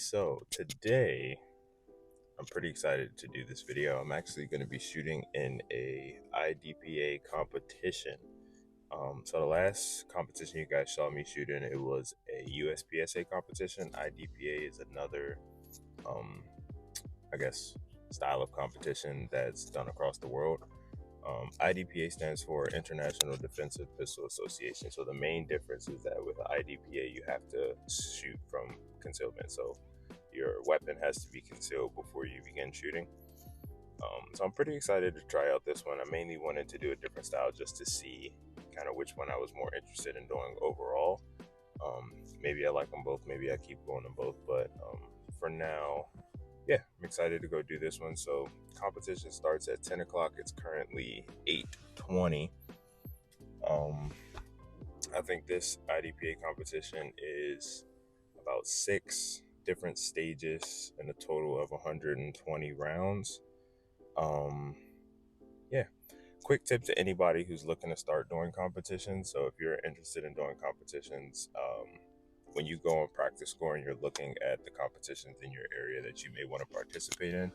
So today I'm pretty excited to do this video. I'm actually going to be shooting in a IDPA competition. So the last competition you guys saw me shoot in, it was a USPSA competition. IDPA is another, um, I guess, style of competition that's done across the world. IDPA stands for International Defensive Pistol Association. So the main difference is that with IDPA, you have to shoot from concealment. So your weapon has to be concealed before you begin shooting. So I'm pretty excited to try out this one. I mainly wanted to do a different style just to see kind of which one I was more interested in doing overall. Maybe I like them both, maybe I keep going them both, but for now, yeah, I'm excited to go do this one. So competition starts at 10 o'clock. It's currently 8:20. I think this IDPA competition is about 6 different stages and a total of 120 rounds. Yeah, quick tip to anybody who's looking to start doing competitions. So if you're interested in doing competitions, when you go on practice score and you're looking at the competitions in your area that you may want to participate in,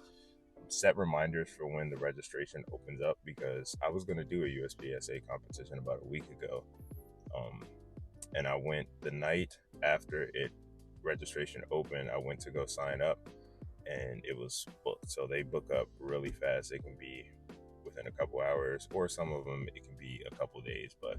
set reminders for when the registration opens up, because I was going to do a USPSA competition about a week ago. And I went the night after registration opened, I went to go sign up and it was booked. So they book up really fast. It can be within a couple hours, or some of them it can be a couple days. But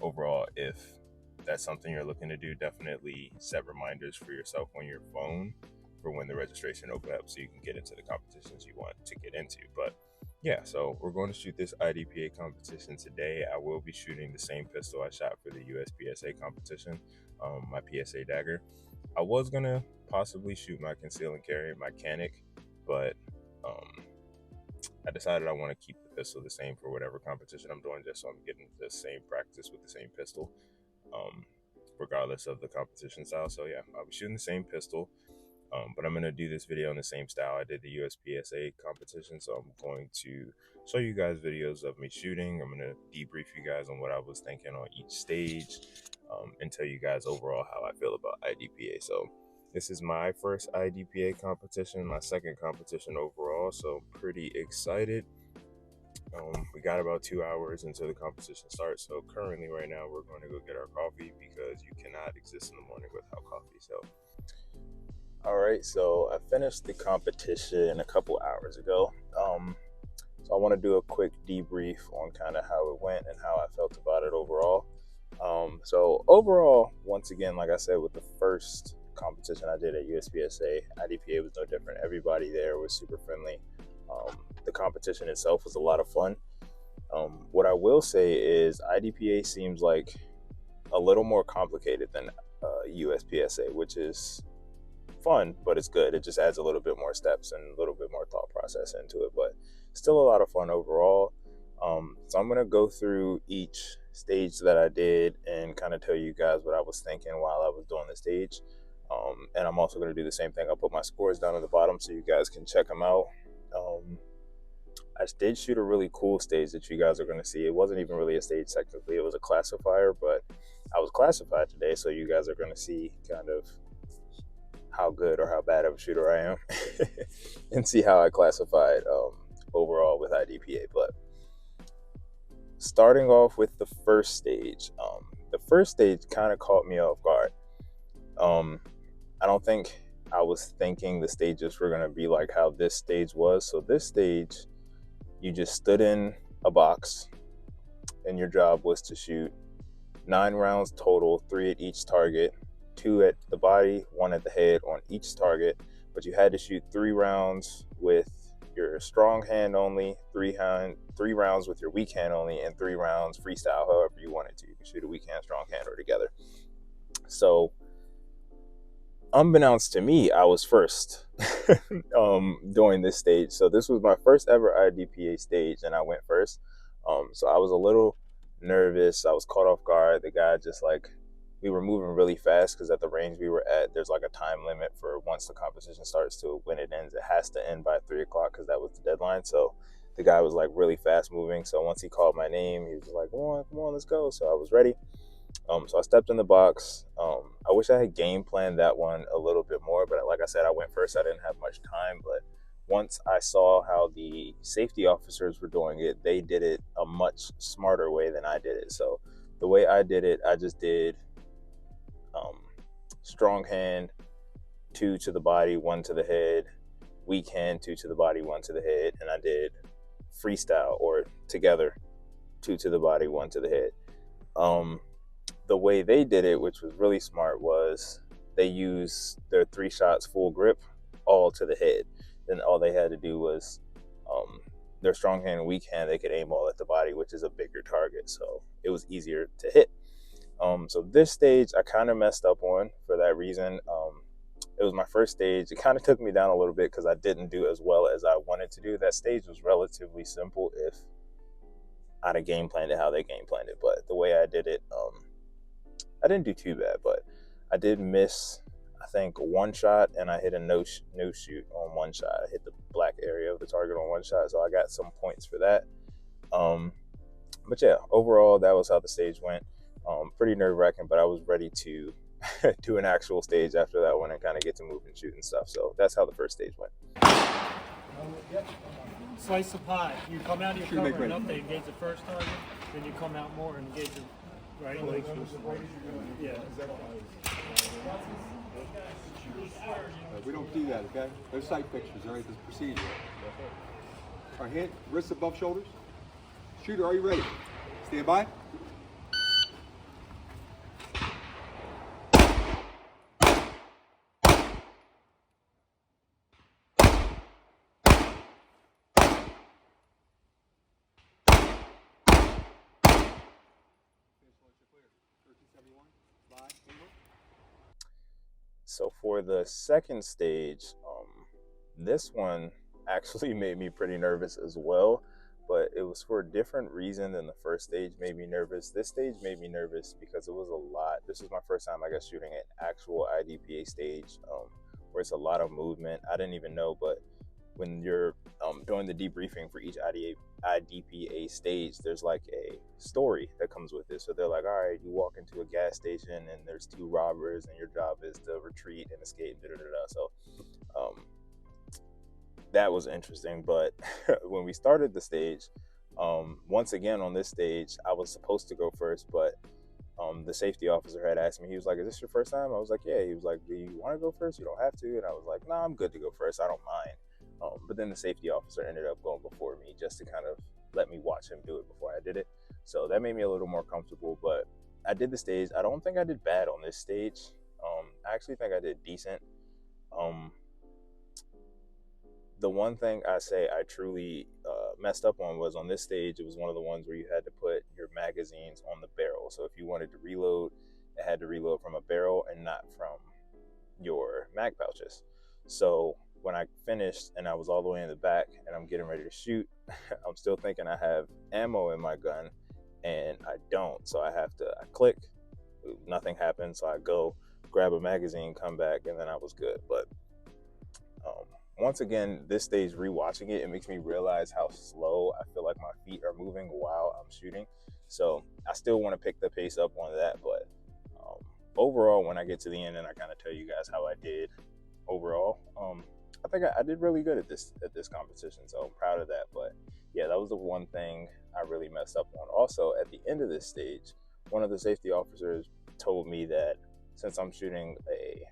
overall, if that's something you're looking to do, definitely set reminders for yourself on your phone for when the registration opens up so you can get into the competitions you want to get into. But yeah, so we're going to shoot this IDPA competition today. I will be shooting the same pistol I shot for the USPSA competition, my PSA dagger. I was going to possibly shoot my conceal and carry, my Canic, but I decided I want to keep the pistol the same for whatever competition I'm doing, just so I'm getting the same practice with the same pistol, regardless of the competition style. So yeah, I'll be shooting the same pistol. But I'm going to do this video in the same style I did the USPSA competition. So I'm going to show you guys videos of me shooting. I'm going to debrief you guys on what I was thinking on each stage, and tell you guys overall how I feel about IDPA. So this is my first IDPA competition, my second competition overall. So I'm pretty excited. We got about 2 hours until the competition starts. So currently right now we're going to go get our coffee, because you cannot exist in the morning without coffee. So all right, so I finished the competition a couple hours ago. So I want to do a quick debrief on kind of how it went and how I felt about it overall. So overall, once again, like I said, with the first competition I did at USPSA, IDPA was no different. Everybody there was super friendly. The competition itself was a lot of fun. What I will say is IDPA seems like a little more complicated than USPSA, which is fun, but it's good. It just adds a little bit more steps and a little bit more thought process into it, but still a lot of fun overall. So I'm going to go through each stage that I did and kind of tell you guys what I was thinking while I was doing the stage. And I'm also going to do the same thing. I'll put my scores down at the bottom so you guys can check them out. I did shoot a really cool stage that you guys are going to see. It wasn't even really a stage technically. It was a classifier, but I was classified today, so you guys are going to see kind of how good or how bad of a shooter I am and see how I classified overall with IDPA. But starting off with the first stage kind of caught me off guard. I don't think I was thinking the stages were going to be like how this stage was. So this stage, you just stood in a box and your job was to shoot 9 rounds total, 3 at each target, 2 at the body, 1 at the head on each target. But you had to shoot 3 rounds with your strong hand only, 3 rounds with your weak hand only, and 3 rounds freestyle, however you wanted to. You can shoot a weak hand, strong hand, or together. So unbeknownst to me, I was first during this stage. So this was my first ever IDPA stage, and I went first. So I was a little nervous. I was caught off guard. The guy just we were moving really fast, because at the range we were at, there's like a time limit for once the competition starts to when it ends. It has to end by 3 o'clock because that was the deadline. So the guy was like really fast moving. So once he called my name, he was like, come on, let's go. So I was ready. So I stepped in the box. I wish I had game planned that one a little bit more, but like like I said, I went first. I didn't have much time, but once I saw how the safety officers were doing it, they did it a much smarter way than I did it. So the way I did it, I just did strong hand, 2 to the body, 1 to the head, weak hand, 2 to the body, 1 to the head, and I did freestyle or together, 2 to the body, 1 to the head. The way they did it, which was really smart, was they used their 3 shots full grip all to the head. Then all they had to do was their strong hand and weak hand, they could aim all at the body, which is a bigger target. So it was easier to hit. So this stage I kind of messed up on for that reason. It was my first stage. It kind of took me down a little bit because I didn't do as well as I wanted to do. That stage was relatively simple if I'd have game planned it how they game planned it. But the way I did it, I didn't do too bad, but I did miss, I think, 1 shot, and I hit a no shoot on 1 shot. I hit the black area of the target on 1 shot, so I got some points for that. But yeah, overall, that was how the stage went. Pretty nerve-wracking, but I was ready to do an actual stage after that one and kind of get to move and shoot and stuff. So that's how the first stage went. Slice of pie. You come out of your cover enough to engage the first target, then you come out more and engage the right. Yeah. We don't do that, okay? Those sight pictures, all right? This procedure. All right, hand, wrists above shoulders. Shooter, are you ready? Stand by. So for the second stage, this one actually made me pretty nervous as well, but it was for a different reason than the first stage made me nervous. This stage made me nervous because it was a lot. This was my first time, I guess, shooting an actual IDPA stage, where it's a lot of movement. I didn't even know, but when you're doing the debriefing for each IDPA stage, there's like a story that comes with it. So they're like, all right, you walk into a gas station and there's 2 robbers and your job is to retreat and escape, So that was interesting. But when we started the stage, once again on this stage, I was supposed to go first, but the safety officer had asked me, he was like, is this your first time? I was like, yeah. He was like, do you want to go first? You don't have to. And I was like, nah, I'm good to go first. I don't mind. But then the safety officer ended up going before me just to kind of let me watch him do it before I did it. So that made me a little more comfortable, but I did the stage. I don't think I did bad on this stage. I actually think I did decent. The one thing I say I truly messed up on was on this stage, it was one of the ones where you had to put your magazines on the barrel. So if you wanted to reload, it had to reload from a barrel and not from your mag pouches. So when I finished and I was all the way in the back and I'm getting ready to shoot, I'm still thinking I have ammo in my gun and I don't. So I click, nothing happened. So I go grab a magazine, come back, and then I was good. But once again, this stage, rewatching it, it makes me realize how slow I feel like my feet are moving while I'm shooting. So I still want to pick the pace up on that. But overall, when I get to the end and I kind of tell you guys how I did overall, I think I did really good at this competition, so I'm proud of that. But yeah, that was the one thing I really messed up on. Also, at the end of this stage, one of the safety officers told me that since I'm shooting a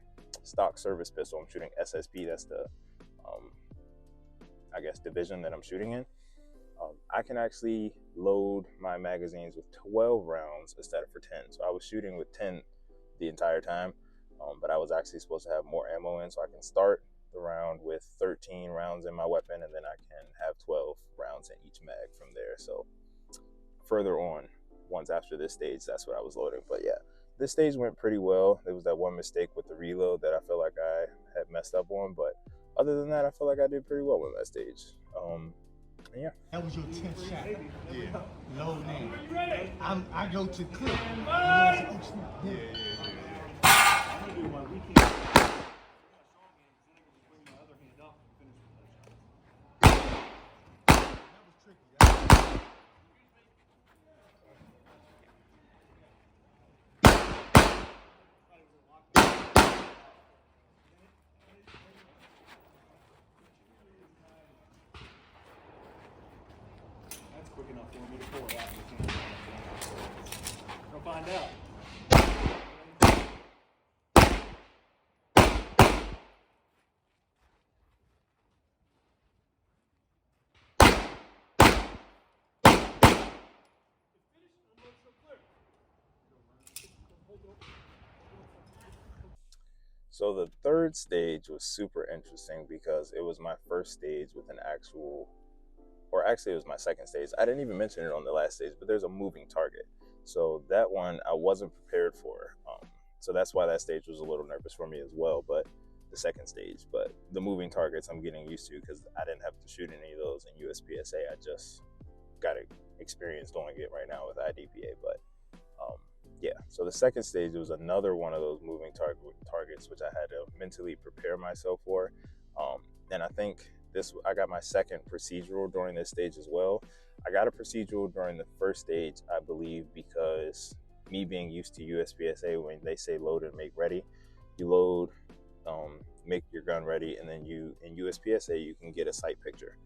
stock service pistol, I'm shooting SSP, that's the, I guess, division that I'm shooting in, I can actually load my magazines with 12 rounds instead of for 10. So I was shooting with 10 the entire time, but I was actually supposed to have more ammo in, so I can start the round with 13 rounds in my weapon, and then I can have 12 rounds in each mag from there. So further on, once after this stage, that's what I was loading. But yeah, this stage went pretty well. There was that one mistake with the reload that I feel like I had messed up on, but other than that, I feel like I did pretty well with that stage. Yeah. That was your 10th shot. Yeah. Load in. I go to clip. Yeah. quick enough for me to pull it out. We'll find out. So the third stage was super interesting because it was my first stage with an actual, or actually it was my second stage. I didn't even mention it on the last stage, but there's a moving target. So that one I wasn't prepared for. So that's why that stage was a little nervous for me as well, but the second stage. But the moving targets I'm getting used to because I didn't have to shoot any of those in USPSA. I just got experience doing it right now with IDPA. But yeah, so the second stage was another one of those moving targets, which I had to mentally prepare myself for. And I think I got my second procedural during this stage as well. I got a procedural during the first stage, I believe, because me being used to USPSA, when they say load and make ready, you load, make your gun ready, and then in USPSA, you can get a sight picture.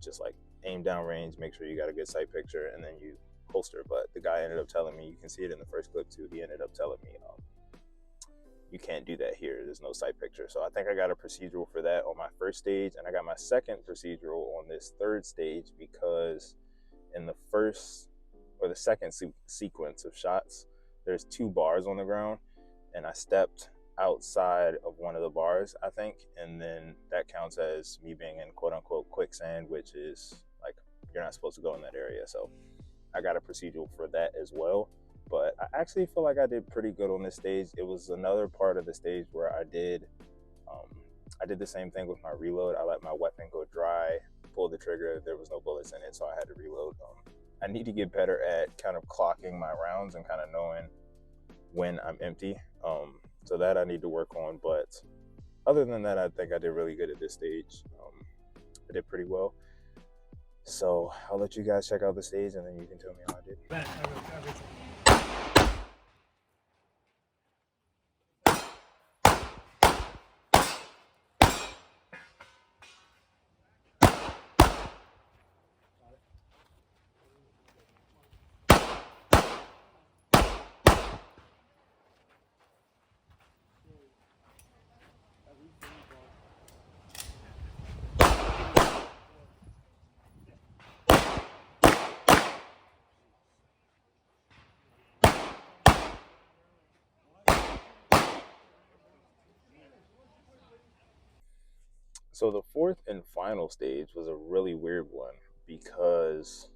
Just like aim down range, make sure you got a good sight picture, and then you holster. But the guy ended up telling me, you can see it in the first clip too, he ended up telling me, you can't do that here, there's no sight picture. So I think I got a procedural for that on my first stage, and I got my second procedural on this third stage because in the first or the second sequence of shots, there's 2 bars on the ground, and I stepped outside of one of the bars, I think, and then that counts as me being in quote unquote quicksand, which is like you're not supposed to go in that area. So I got a procedural for that as well. But I actually feel like I did pretty good on this stage. It was another part of the stage where I did the same thing with my reload. I let my weapon go dry, pulled the trigger, there was no bullets in it, so I had to reload. I need to get better at kind of clocking my rounds and kind of knowing when I'm empty. So that I need to work on. But other than that, I think I did really good at this stage. I did pretty well. So I'll let you guys check out the stage and then you can tell me how I did. So the fourth and final stage was a really weird one because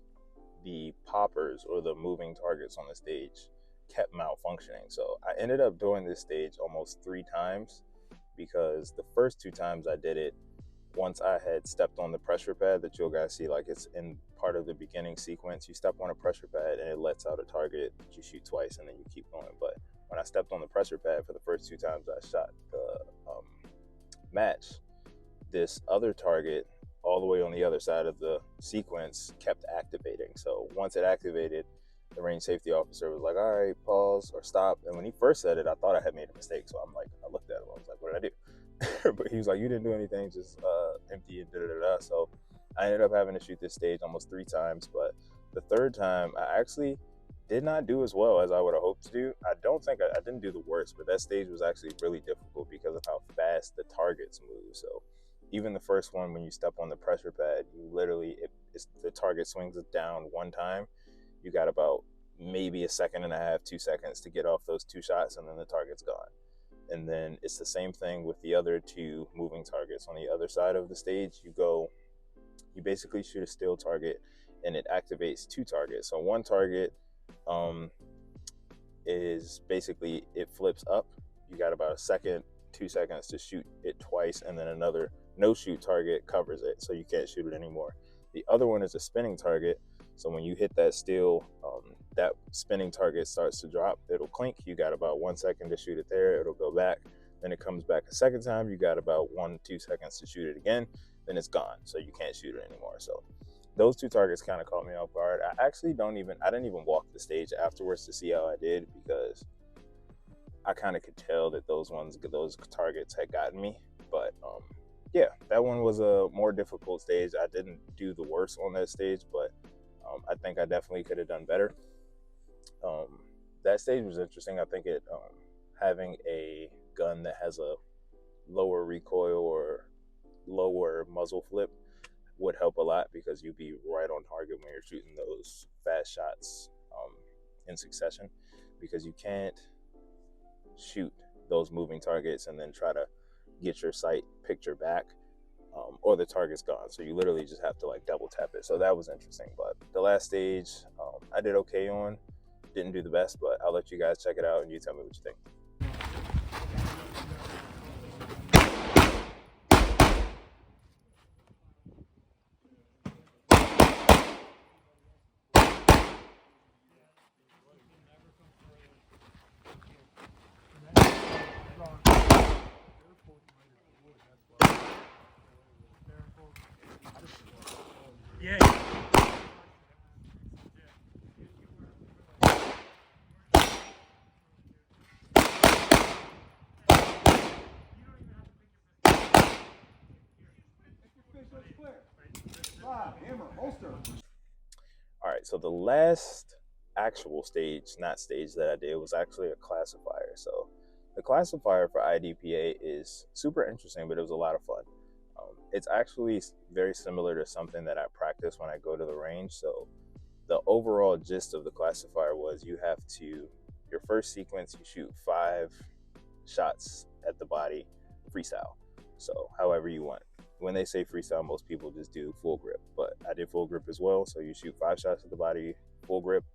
the poppers or the moving targets on the stage kept malfunctioning. So I ended up doing this stage almost 3 times because the first 2 times I did it, once I had stepped on the pressure pad that you'll guys see, like it's in part of the beginning sequence, you step on a pressure pad and it lets out a target that you shoot twice and then you keep going. But when I stepped on the pressure pad for the first 2 times I shot the match, this other target all the way on the other side of the sequence kept activating. So once it activated, the range safety officer was like, all right, pause or stop. And when he first said it, I thought I had made a mistake. So I'm like, I looked at him, I was like, what did I do? But he was like, you didn't do anything, just empty and da-da-da-da. So I ended up having to shoot this stage almost 3 times. But the third time, I actually did not do as well as I would have hoped to do. I don't think I didn't do the worst, but that stage was actually really difficult because of how fast the targets move. So even the first one, when you step on the pressure pad, you literally, the target swings it down 1 time. You got about maybe 1.5 seconds, 2 seconds to get off those 2 shots, and then the target's gone. And then it's the same thing with the other 2 moving targets. On the other side of the stage, you basically shoot a still target, and it activates 2 targets. So one target is basically, it flips up. You got about 1 second, 2 seconds to shoot it twice, and then another no-shoot target covers it, so you can't shoot it anymore. The other one is a spinning target, so when you hit that still, that spinning target starts to drop, it'll clink, you got about 1 second to shoot it there, it'll go back, then it comes back a second time, you got about 1-2 seconds to shoot it again, then it's gone, so you can't shoot it anymore. So those 2 targets kind of caught me off guard. I didn't even walk the stage afterwards to see how I did, because I kind of could tell that those targets had gotten me. But yeah, that one was a more difficult stage. I didn't do the worst on that stage, but I think I definitely could have done better. That stage was interesting. I think having a gun that has a lower recoil or lower muzzle flip would help a lot, because you'd be right on target when you're shooting those fast shots in succession, because you can't shoot those moving targets and then try to get your sight picture back, or the target's gone. So you literally just have to like double tap it. So that was interesting. But the last stage, I did okay on. Didn't do the best, but I'll let you guys check it out and you tell me what you think. Yeah. Hammer, holster. All right, so the last actual stage, not stage that I did, was actually a classifier. So the classifier for IDPA is super interesting, but it was a lot of fun. It's actually very similar to something that I practice when I go to the range. So the overall gist of the classifier was you have to, your first sequence, you shoot 5 shots at the body freestyle. So however you want. When they say freestyle, most people just do full grip, but I did full grip as well. So you shoot 5 shots at the body, full grip.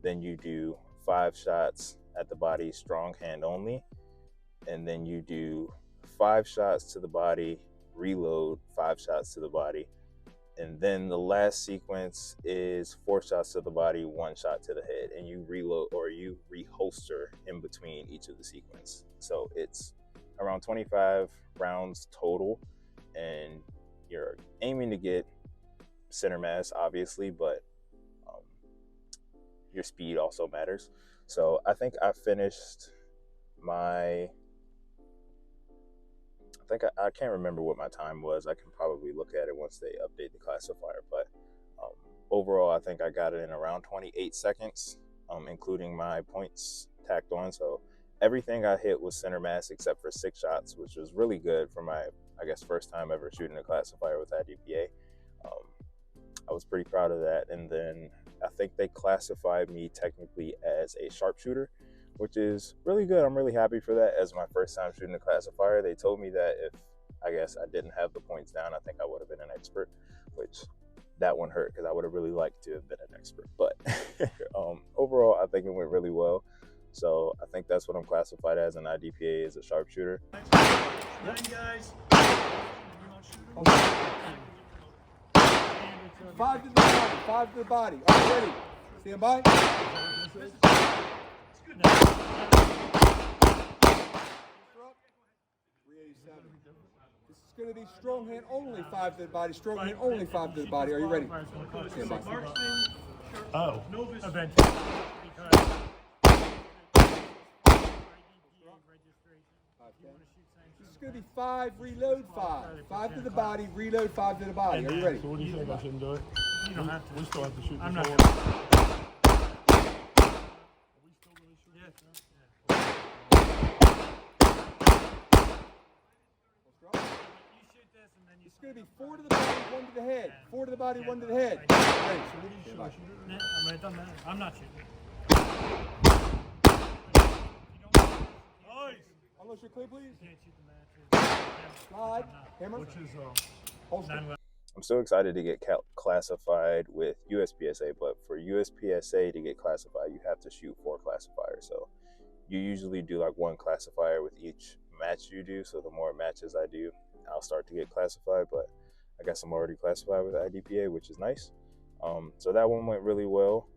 Then you do 5 shots at the body, strong hand only. And then you do 5 shots to the body, reload, 5 shots to the body. And then the last sequence is 4 shots to the body, 1 shot to the head, and you reload or you reholster in between each of the sequence. So it's around 25 rounds total, and you're aiming to get center mass, obviously, but your speed also matters. So I think I finished I can't remember what my time was. I can probably look at it once they update the classifier, but overall, I think I got it in around 28 seconds, including my points tacked on. So everything I hit was center mass except for 6 shots, which was really good for my, I guess, first time ever shooting a classifier with IDPA. I was pretty proud of that. And then I think they classified me technically as a sharpshooter, which is really good. I'm really happy for that. As my first time shooting a classifier, they told me that if, I guess, I didn't have the points down, I think I would have been an expert, which that one hurt because I would have really liked to have been an expert. But overall, I think it went really well. So I think that's what I'm classified as in IDPA, as a sharpshooter. 9 guys. 5 to the body, 5 to the body. All right, ready. Stand by. It's good now. 387. This is going to be strong hand only, 5 to the body. Strong hand only, 5 to the body. Are you ready? Stand by. Oh. Eventually. This is going to be 5, reload 5. 5 to the body, reload 5 to the body. Are you ready? So what do you think I shouldn't do it? You don't have to. We still have to shoot I'm this not forward. gonna. It's going to be 4 to the body, 1 to the head. 4 to the body, 1 to the head. So what do you shoot? I shoot it? Yeah, it doesn't matter. I'm not shooting. Nice. Unless you're clear, please. You can't shoot the match. Slide. Hammer. Which is Holster. I'm still excited to get classified with USPSA, but for USPSA to get classified, you have to shoot 4 classifiers. So you usually do like 1 classifier with each match you do. So the more matches I do, I'll start to get classified, but I guess I'm already classified with IDPA, which is nice. So that one went really well.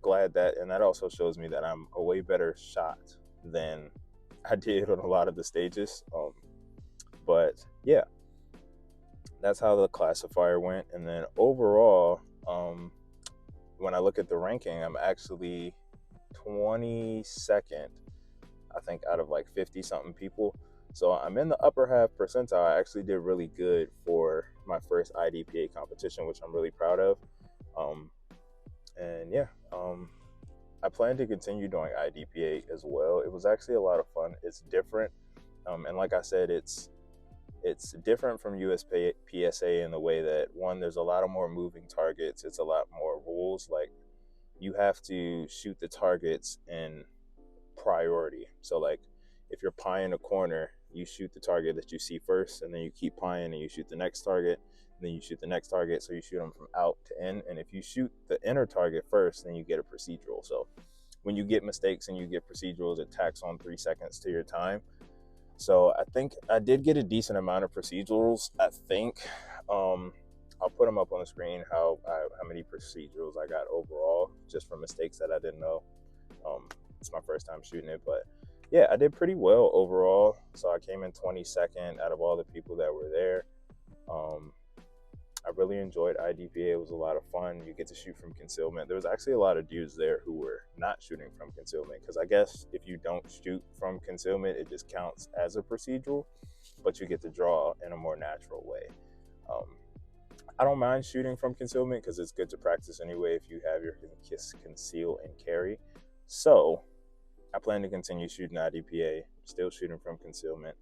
Glad that, and that also shows me that I'm a way better shot than I did on a lot of the stages. But yeah, that's how the classifier went. And then overall, when I look at the ranking, I'm actually 22nd, I think, out of like 50 something people. So I'm in the upper half percentile. I actually did really good for my first IDPA competition, which I'm really proud of. And yeah, I plan to continue doing IDPA as well. It was actually a lot of fun. It's different, and like I said, it's different from USPSA in the way that, one, there's a lot of more moving targets. It's a lot more rules. Like, you have to shoot the targets in priority. So like, if you're pieing a corner, you shoot the target that you see first, and then you keep pieing and you shoot the next target, and then you shoot the next target. So you shoot them from out to in. And if you shoot the inner target first, then you get a procedural. So when you get mistakes and you get procedurals, it tacks on 3 seconds to your time. So I think I did get a decent amount of procedurals. I think I'll put them up on the screen, how many procedurals I got overall, just for mistakes that I didn't know. It's my first time shooting it, but yeah, I did pretty well overall. So I came in 22nd out of all the people that were there. I really enjoyed IDPA. It was a lot of fun. You get to shoot from concealment. There was actually a lot of dudes there who were not shooting from concealment, because I guess if you don't shoot from concealment, it just counts as a procedural, but you get to draw in a more natural way. I don't mind shooting from concealment because it's good to practice anyway if you have your conceal and carry. So I plan to continue shooting IDPA, still shooting from concealment,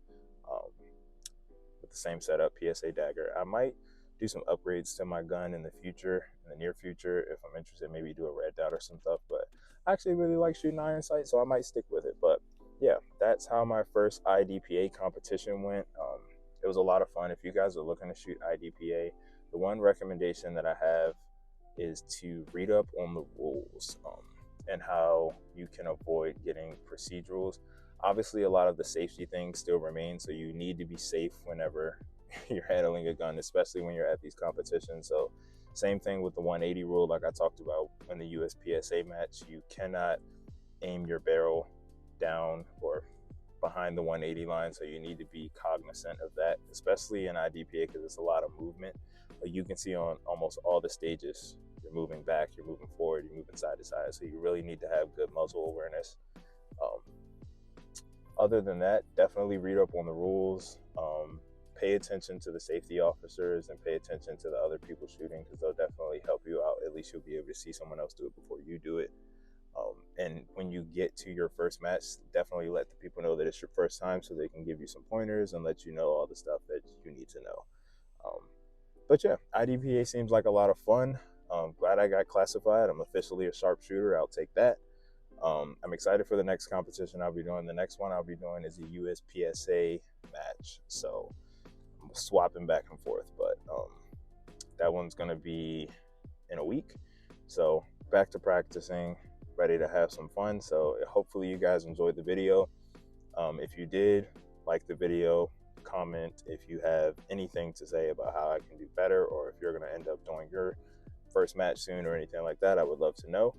with the same setup, PSA dagger. I might do some upgrades to my gun in the future, in the near future, if I'm interested. Maybe do a red dot or some stuff. But I actually really like shooting iron sight, so I might stick with it. But yeah, that's how my first IDPA competition went. It was a lot of fun. If you guys are looking to shoot IDPA, the one recommendation that I have is to read up on the rules, and how you can avoid getting procedurals. Obviously, a lot of the safety things still remain, so you need to be safe whenever you're handling a gun, especially when you're at these competitions. So same thing with the 180 rule, like I talked about in the USPSA match. You cannot aim your barrel down or behind the 180 line, so you need to be cognizant of that, especially in IDPA, because it's a lot of movement. But you can see on almost all the stages, you're moving back, you're moving forward, you're moving side to side, so you really need to have good muzzle awareness. Other than that, definitely read up on the rules. Pay attention to the safety officers and pay attention to the other people shooting, because they'll definitely help you out. At least you'll be able to see someone else do it before you do it. And when you get to your first match, definitely let the people know that it's your first time, so they can give you some pointers and let you know all the stuff that you need to know. But yeah, IDPA seems like a lot of fun. Glad I got classified. I'm officially a sharpshooter. I'll take that. I'm excited for the next competition I'll be doing. The next one I'll be doing is a USPSA match. So I'm swapping back and forth, but that one's going to be in a week. So back to practicing, ready to have some fun. So hopefully you guys enjoyed the video. If you did, like the video, comment if you have anything to say about how I can do better, or if you're going to end up doing your first match soon or anything like that. I would love to know.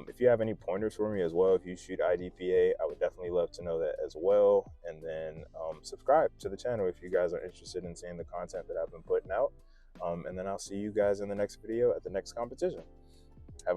If you have any pointers for me as well, if you shoot IDPA, I would definitely love to know that as well. And then subscribe to the channel if you guys are interested in seeing the content that I've been putting out. And then I'll see you guys in the next video at the next competition. Have a good